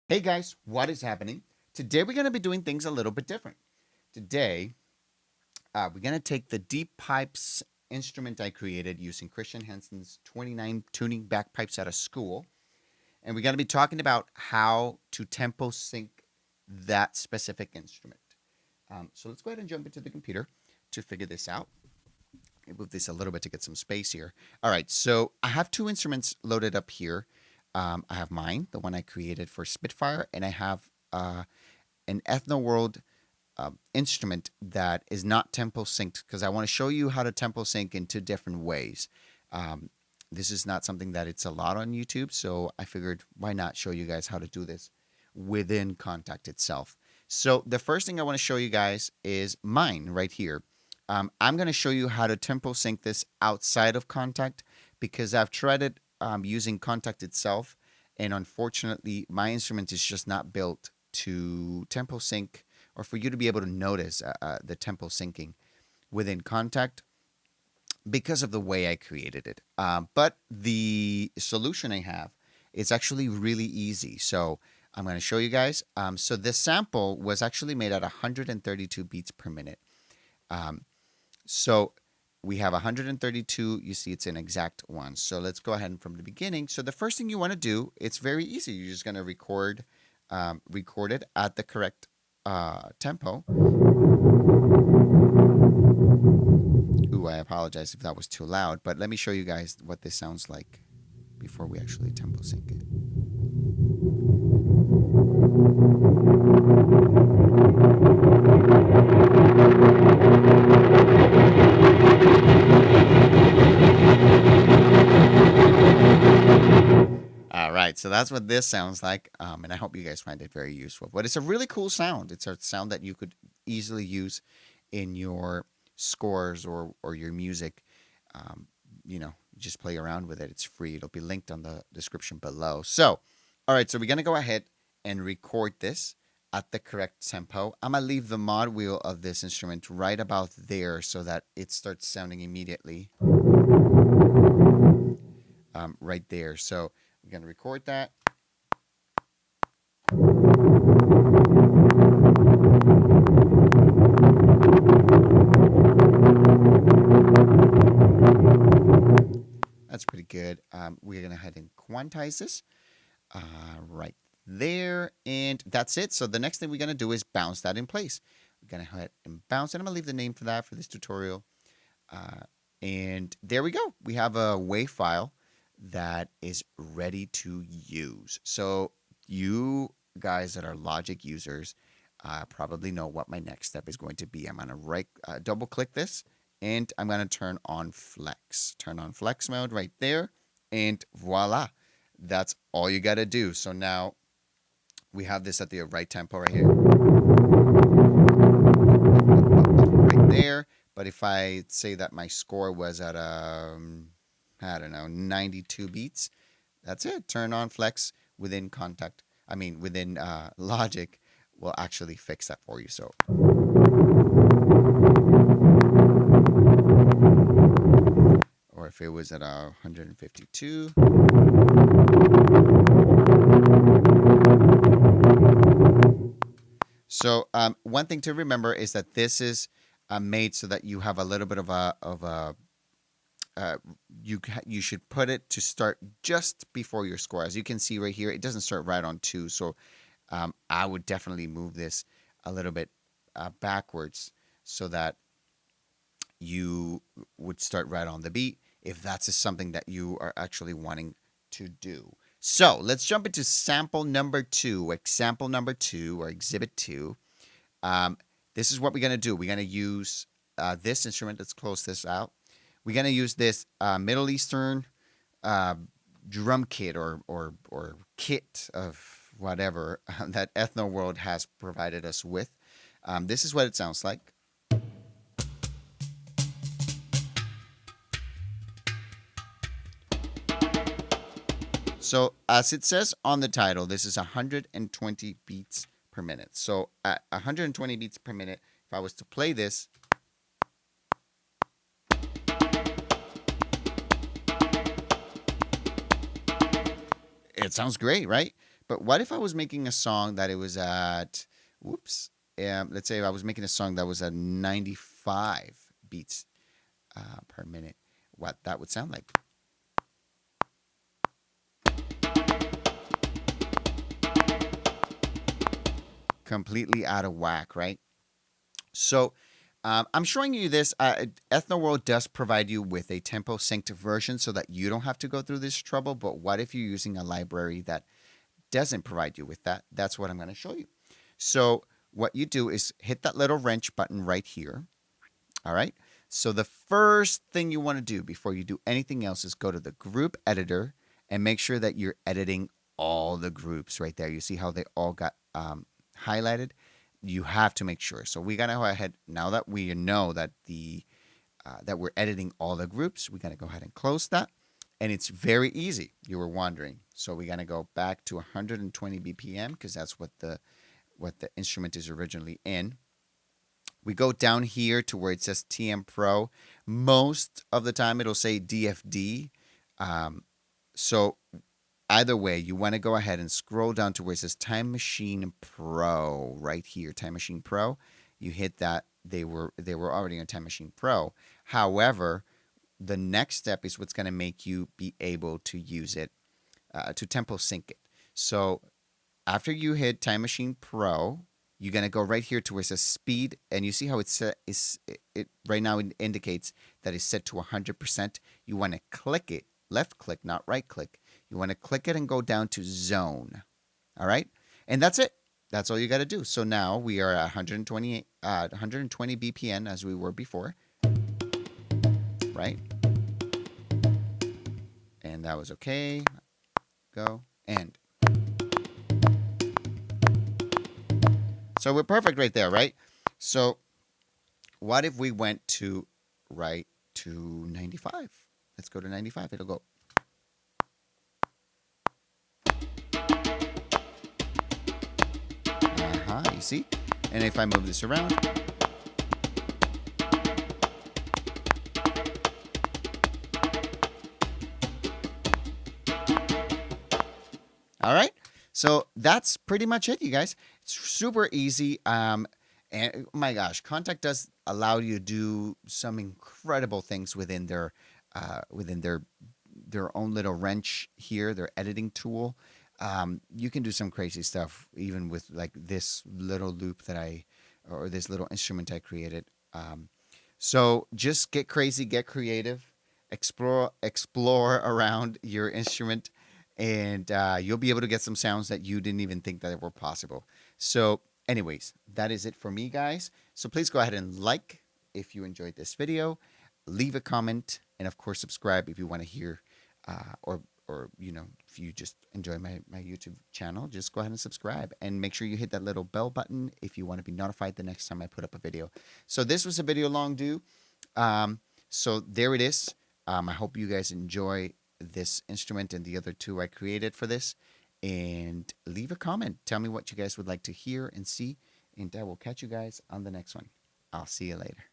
Hey guys, what is happening? Today we're going to be doing things a little bit different. Today, we're going to take the deep pipes instrument I created using Christian Hansen's 29 tuning bagpipes out of school. And we're going to be talking about how to tempo sync that specific instrument. So let's go ahead and jump into the computer to figure this out. Move this a little bit to get some space here. All right, so I have two instruments loaded up here. I have mine, the one I created for Spitfire, and I have an Ethno World instrument that is not tempo synced because I want to show you how to tempo sync in two different ways. Um, this is not something that it's a lot on YouTube, so I figured why not show you guys how to do this within Kontakt itself. So the first thing I want to show you guys is mine right here. I'm going to show you how to tempo sync this outside of Kontakt because I've tried it using Kontakt itself, and unfortunately, my instrument is just not built to tempo sync or for you to be able to notice the tempo syncing within Kontakt because of the way I created it. But the solution I have is actually really easy. So I'm going to show you guys. So this sample was actually made at 132 beats per minute. So we have 132. You see it's an exact one. So let's go ahead and from the beginning. So the first thing you want to do, it's very easy. You're just going to record it at the correct tempo. Ooh, I apologize if that was too loud, but let me show you guys what this sounds like before we actually tempo sync it. All right, so that's what this sounds like, and I hope you guys find it very useful. But it's a really cool sound. It's a sound that you could easily use in your scores or your music. Um, just play around with it. It's free. It'll be linked on the description below. So, all right, so we're gonna go ahead and record this at the correct tempo. I'm gonna leave the mod wheel of this instrument right about there so that it starts sounding immediately. Right there. So we're gonna record that. That's pretty good. We're going to head and quantize this right there. And that's it. So the next thing we're going to do is bounce that in place. We're going to head and bounce it. I'm going to leave the name for that for this tutorial. And there we go. We have a WAV file that is ready to use. So you guys that are Logic users probably know what my next step is going to be. I'm going to double click this. And I'm going to turn on flex. Turn on flex mode right there. And voila. That's all you got to do. So now we have this at the right tempo right here. Right there. But if I say that my score was at, I don't know, 92 beats, that's it. Turn on flex within within Logic will actually fix that for you. So. Or if it was at 152. So one thing to remember is that this is made so that you have a little bit of you should put it to start just before your score. As you can see right here, it doesn't start right on 2. So I would definitely move this a little bit backwards so that you would start right on the beat if that's something that you are actually wanting to do. So let's jump into sample number 2, example number 2, or exhibit 2. This is what we're going to do. We're going to use this instrument. Let's close this out. We're going to use this Middle Eastern drum kit or kit of whatever that Ethno World has provided us with. This is what it sounds like. So as it says on the title, this is 120 beats per minute. So at 120 beats per minute, if I was to play this, it sounds great, right? But what if I was making a song that it was at, whoops, let's say I was making a song that was at 95 beats per minute. What that would sound like. Completely out of whack, right? So I'm showing you this. Ethnoworld does provide you with a tempo synced version so that you don't have to go through this trouble. But what if you're using a library that doesn't provide you with that? That's what I'm going to show you. So what you do is hit that little wrench button right here. All right. So the first thing you want to do before you do anything else is go to the group editor and make sure that you're editing all the groups right there. You see how they all got highlighted? You have to make sure. So we gotta go ahead now that we know that that we're editing all the groups. We gotta go ahead and close that, and it's very easy. You were wondering, so we're gonna go back to 120 BPM because that's what the instrument is originally in. We go down here to where it says TM Pro. Most of the time, it'll say DFD. So either way, you want to go ahead and scroll down to where it says Time Machine Pro right here. Time Machine Pro. You hit that. They were already on Time Machine Pro. However, the next step is what's going to make you be able to use it to tempo sync it. So after you hit Time Machine Pro, you're gonna go right here to where it says speed, and you see how it's set. It right now it indicates that it's set to 100%. You want to click it, left click, not right click. You want to click it and go down to zone. All right, and that's it. That's all you got to do. So now we are at 120 BPM as we were before, right? And that was okay. Go and. So we're perfect right there, right? So what if we went to right to 95? Let's go to 95. It'll go. You see? And if I move this around. All right. So that's pretty much it, you guys. It's super easy. And oh my gosh, Kontakt does allow you to do some incredible things within their own little wrench here, their editing tool. You can do some crazy stuff even with like this little loop or this little instrument I created. So just get crazy, get creative, explore around your instrument, and you'll be able to get some sounds that you didn't even think that were possible. So, anyways, that is it for me, guys. So please go ahead and like if you enjoyed this video, leave a comment, and of course subscribe if you want to hear, or if you just enjoy my YouTube channel, just go ahead and subscribe and make sure you hit that little bell button if you want to be notified the next time I put up a video. So this was a video long due. So there it is. I hope you guys enjoy this instrument and the other two I created for this. And leave a comment. Tell me what you guys would like to hear and see. And I will catch you guys on the next one. I'll see you later.